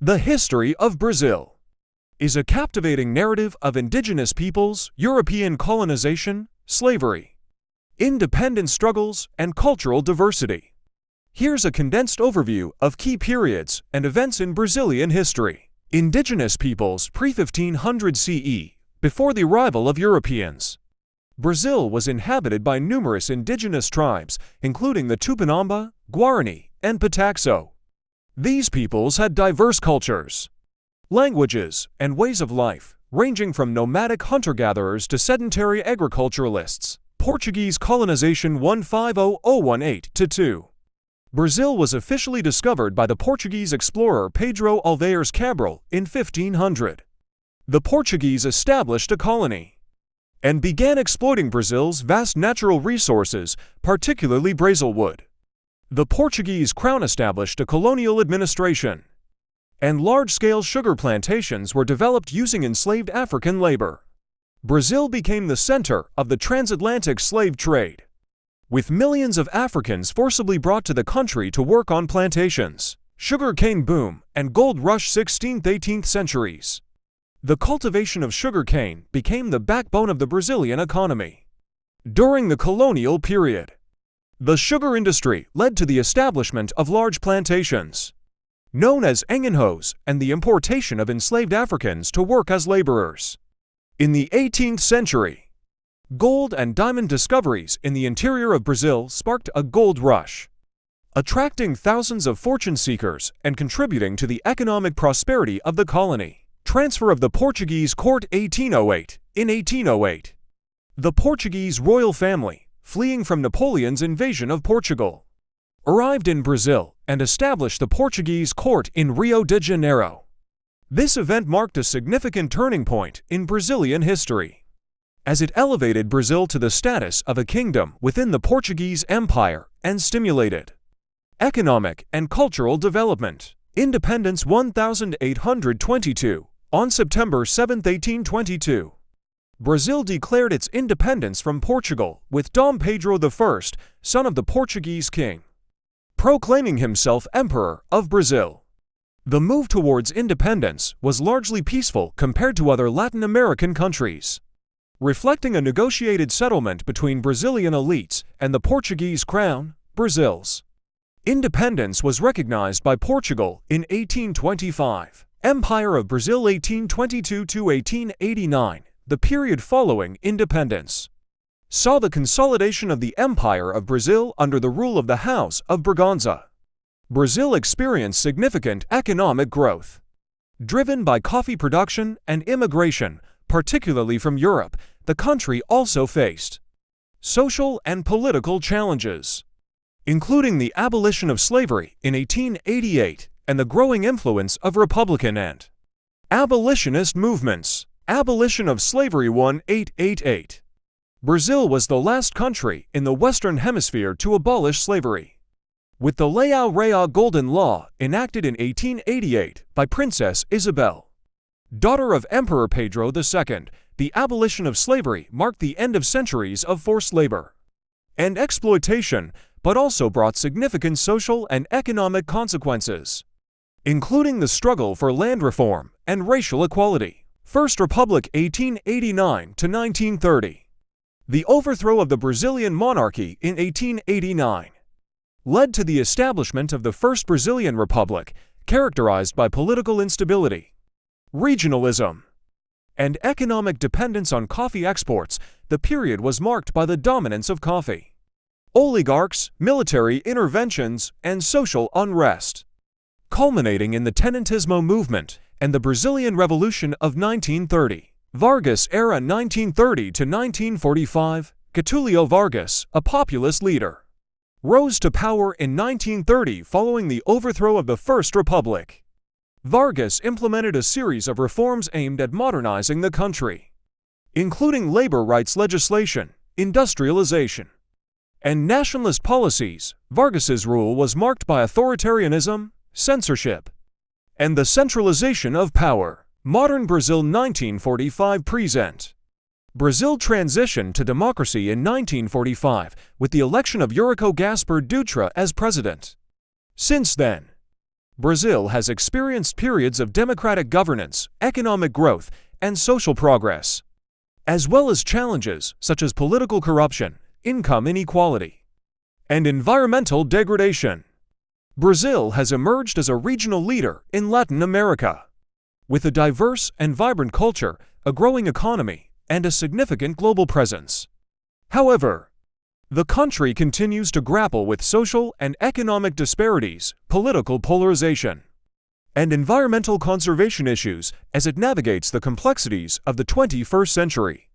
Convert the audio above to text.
The History of Brazil is a captivating narrative of indigenous peoples, European colonization, slavery, independence struggles, and cultural diversity. Here's a condensed overview of key periods and events in Brazilian history. Indigenous peoples pre-1500 CE, before the arrival of Europeans. Brazil was inhabited by numerous indigenous tribes, including the Tupinamba, Guarani, and Pataxó. These peoples had diverse cultures, languages, and ways of life, ranging from nomadic hunter-gatherers to sedentary agriculturalists. Portuguese colonization 150018-2. Brazil was officially discovered by the Portuguese explorer Pedro Álvares Cabral in 1500. The Portuguese established a colony and began exploiting Brazil's vast natural resources, particularly Brazilwood. The Portuguese crown established a colonial administration, and large-scale sugar plantations were developed using enslaved African labor. Brazil became the center of the transatlantic slave trade, with millions of Africans forcibly brought to the country to work on plantations. Sugarcane boom and gold rush 16th–18th centuries. The cultivation of sugarcane became the backbone of the Brazilian economy. During the colonial period, the sugar industry led to the establishment of large plantations, known as engenhos, and the importation of enslaved Africans to work as laborers. In the 18th century, gold and diamond discoveries in the interior of Brazil sparked a gold rush, attracting thousands of fortune seekers and contributing to the economic prosperity of the colony. Transfer of the Portuguese court 1808. In 1808, the Portuguese royal family, fleeing from Napoleon's invasion of Portugal, arrived in Brazil and established the Portuguese court in Rio de Janeiro. This event marked a significant turning point in Brazilian history, as it elevated Brazil to the status of a kingdom within the Portuguese Empire and stimulated economic and cultural development. Independence 1822. On September 7, 1822, Brazil declared its independence from Portugal, with Dom Pedro I, son of the Portuguese king, proclaiming himself Emperor of Brazil. The move towards independence was largely peaceful compared to other Latin American countries, reflecting a negotiated settlement between Brazilian elites and the Portuguese crown. Brazil's independence was recognized by Portugal in 1825. Empire of Brazil 1822–1889. The period following independence saw the consolidation of the Empire of Brazil under the rule of the House of Braganza. Brazil experienced significant economic growth, driven by coffee production and immigration, particularly from Europe. The country also faced social and political challenges, including the abolition of slavery in 1888 and the growing influence of Republican and abolitionist movements. Abolition of slavery 1888. Brazil was the last country in the Western Hemisphere to abolish slavery, with the Lei Real Golden Law enacted in 1888 by Princess Isabel, daughter of Emperor Pedro II. The abolition of slavery marked the end of centuries of forced labor and exploitation, but also brought significant social and economic consequences, including the struggle for land reform and racial equality. First Republic 1889–1930. The overthrow of the Brazilian monarchy in 1889 led to the establishment of the First Brazilian Republic, characterized by political instability, regionalism, and economic dependence on coffee exports. The period was marked by the dominance of coffee oligarchs, military interventions, and social unrest, culminating in the Tenentismo movement and the Brazilian Revolution of 1930. Vargas era 1930–1945. Getúlio Vargas, a populist leader, rose to power in 1930 following the overthrow of the First Republic. Vargas implemented a series of reforms aimed at modernizing the country, including labor rights legislation, industrialization, and nationalist policies. Vargas's rule was marked by authoritarianism, censorship, and the centralization of power. Modern Brazil 1945 present. Brazil transitioned to democracy in 1945 with the election of Eurico Gaspar Dutra as president. Since then, Brazil has experienced periods of democratic governance, economic growth, and social progress, as well as challenges such as political corruption, income inequality, and environmental degradation. Brazil has emerged as a regional leader in Latin America, with a diverse and vibrant culture, a growing economy, and a significant global presence. However, the country continues to grapple with social and economic disparities, political polarization, and environmental conservation issues as it navigates the complexities of the 21st century.